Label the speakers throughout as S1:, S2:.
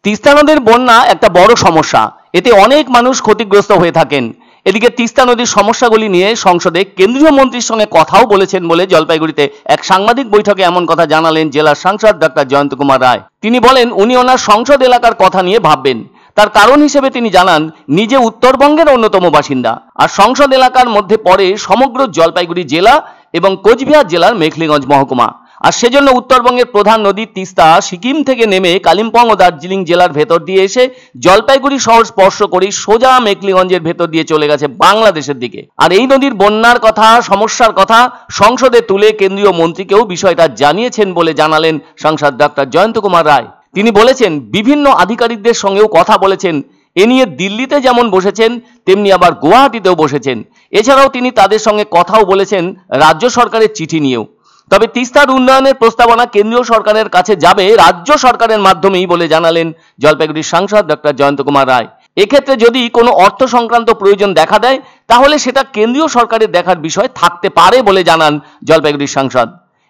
S1: তিস্তা নদীর বন্যা একটা বড় সমস্যা, এতে অনেক মানুষ ক্ষতিগ্রস্ত হয়ে থাকেন। এদিকে তিস্তা নদীর সমস্যাগুলি নিয়ে সংসদে কেন্দ্রীয় মন্ত্রীর সঙ্গে কথাও বলেছেন বলে জলপাইগুড়িতে এক সাংবাদিক বৈঠকে এমন কথা জানালেন জেলার সাংসদ ডক্টর জয়ন্ত কুমার রায়। তিনি বলেন উনি ওনার সংসদ এলাকার কথা নিয়ে ভাববেন। তার কারণ হিসেবে তিনি জানান নিজে উত্তরবঙ্গের অন্যতম বাসিন্দা, আর সংসদ এলাকার মধ্যে পড়ে সমগ্র জলপাইগুড়ি জেলা এবং কোচবিহার জেলার মেখলিগঞ্জ মহকুমা। আর সেজন্য উত্তরবঙ্গের প্রধান নদী তিস্তা সিকিম থেকে নেমে কালিম্পং ও দার্জিলিং জেলার ভেতর দিয়ে এসে জলপাইগুড়ি শহর স্পর্শ করে সোজা মেখলিগঞ্জের ভেতর দিয়ে চলে গেছে বাংলাদেশের দিকে। আর এই নদীর বন্যার কথা, সমস্যার কথা সংসদে তুলে কেন্দ্রীয় মন্ত্রীকেও বিষয়টা জানিয়েছেন বলে জানালেন সাংসদ ডক্টর জয়ন্ত কুমার রায়। তিনি বলেছেন বিভিন্ন আধিকারিকদের সঙ্গেও কথা বলেছেন, এ নিয়ে দিল্লিতে যেমন বসেছেন তেমনি আবার গুয়াহাটিতেও বসেছেন। এছাড়াও তিনি তাদের সঙ্গে কথাও বলেছেন রাজ্য সরকারের চিঠি নিয়েও। তবে তিস্তার উন্নয়নের প্রস্তাবনা কেন্দ্রীয় সরকারের কাছে যাবে রাজ্য সরকারের মাধ্যমেই বলে জানালেন জলপাইগুড়ির সাংসদ ডক্টর জয়ন্ত কুমার রায়। এক্ষেত্রে যদি কোনো অর্থ সংক্রান্ত প্রয়োজন দেখা দেয় তাহলে সেটা কেন্দ্রীয় সরকারের দেখার বিষয় থাকতে পারে বলে জানান জলপাইগুড়ির সাংসদ।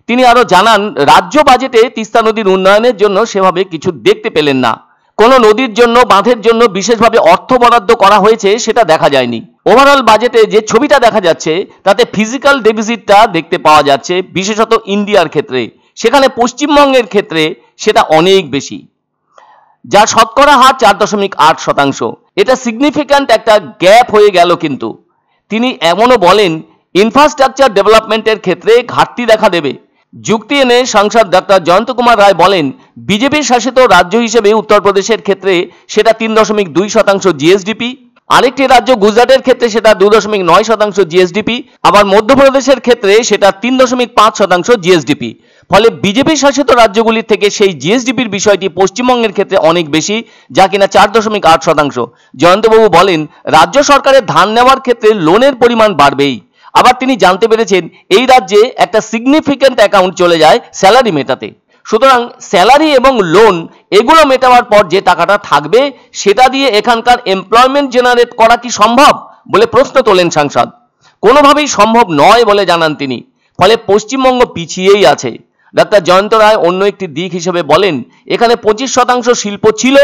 S1: তিনি আরো জানান রাজ্য বাজেটে তিস্তা নদীর উন্নয়নের জন্য সেভাবে কিছু দেখতে পেলেন না। কোনো নদীর জন্য, বাঁধের জন্য বিশেষভাবে অর্থ বরাদ্দ করা হয়েছে সেটা দেখা যায়নি। ওভারঅল বাজেটে যে ছবিটা দেখা যাচ্ছে তাতে ফিজিক্যাল ডেফিসিটটা দেখতে পাওয়া যাচ্ছে, বিশেষত ইন্ডিয়ার ক্ষেত্রে। সেখানে পশ্চিমবঙ্গের ক্ষেত্রে সেটা অনেক বেশি, যার শতকরা হার 4.8%। এটা সিগনিফিক্যান্ট একটা গ্যাপ হয়ে গেল। কিন্তু তিনি এমনও বলেন ইনফ্রাস্ট্রাকচার ডেভেলপমেন্টের ক্ষেত্রে ঘাটতি দেখা দেবে। যুক্তি এনে সাংসদ ডক্টর জয়ন্ত কুমার রায় বলেন বিজেপি শাসিত রাজ্য হিসেবে উত্তরপ্রদেশের ক্ষেত্রে সেটা 3.2% জিএসডিপি, আরেকটি রাজ্য গুজরাটের ক্ষেত্রে সেটা 2.9% জিএসডিপি, আবার মধ্যপ্রদেশের ক্ষেত্রে সেটা 3.5% জিএসডিপি। ফলে বিজেপি শাসিত রাজ্যগুলির থেকে সেই জিএসডিপির বিষয়টি পশ্চিমবঙ্গের ক্ষেত্রে অনেক বেশি, যা কিনা 4.8%। জয়ন্তবাবু বলেন রাজ্য সরকারের ধান নেওয়ার ক্ষেত্রে লোনের পরিমাণ বাড়বেই। আবার তিনি জানতে পেরেছেন এই রাজ্যে একটা সিগনিফিক্যান্ট অ্যাকাউন্ট চলে যায় স্যালারি মেটাতে। সুতরাং স্যালারি এবং লোন এগুলো মেটাবার পর যে টাকাটা থাকবে সেটা দিয়ে এখানকার এমপ্লয়মেন্ট জেনারেট করা কি সম্ভব বলে প্রশ্ন তোলেন সাংসদ। কোনোভাবেই সম্ভব নয় বলে জানান তিনি। ফলে পশ্চিমবঙ্গ পিছিয়েই আছে। ডক্টর জয়ন্ত রায় অন্য একটি দিক হিসেবে বলেন এখানে 25% শিল্প ছিল,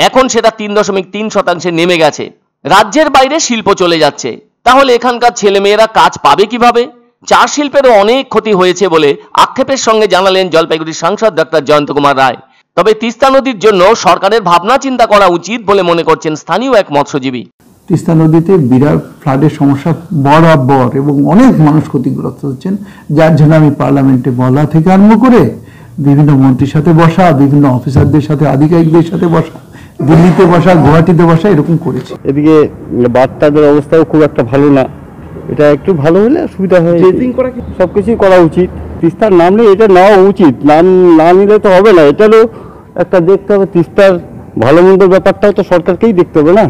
S1: এখন সেটা 3.3% নেমে গেছে। রাজ্যের বাইরে শিল্প চলে যাচ্ছে, তাহলে এখানকার ছেলেমেয়েরা কাজ পাবে কিভাবে? চা শিল্পেরও অনেক ক্ষতি হয়েছে বলে আক্ষেপের সঙ্গে জানালেন জলপাইগুড়ির সাংসদ ডক্টর জয়ন্ত কুমার রায়। তবে তিস্তা নদীর জন্য সরকারের ভাবনা চিন্তা করা উচিত বলে মনে করছেন স্থানীয় এক মৎস্যজীবী।
S2: তিস্তা নদীতে বিরাট ফ্লাডের সমস্যা বরাবর এবং অনেক মানুষ ক্ষতিগ্রস্ত হচ্ছেন, যার জন্য আমি পার্লামেন্টে বলা থেকে আরম্ভ করে বিভিন্ন মন্ত্রীর সাথে বসা, বিভিন্ন অফিসারদের সাথে, আধিকারিকদের সাথে বসা, দিল্লিতে বসা, গুয়াহাটিতে বসা, এরকম করেছি।
S3: এদিকে বাচ্চাদের অবস্থাও খুব একটা ভালো না, এটা একটু ভালো হলে সুবিধা হয়। সবকিছুই করা উচিত, তিস্তার নামলে এটা নেওয়া উচিত, নাম না নিলে তো হবে না। এটারও একটা দেখতে হবে, তিস্তার ভালো মন্দ ব্যাপারটাও তো সরকারকেই দেখতে হবে না।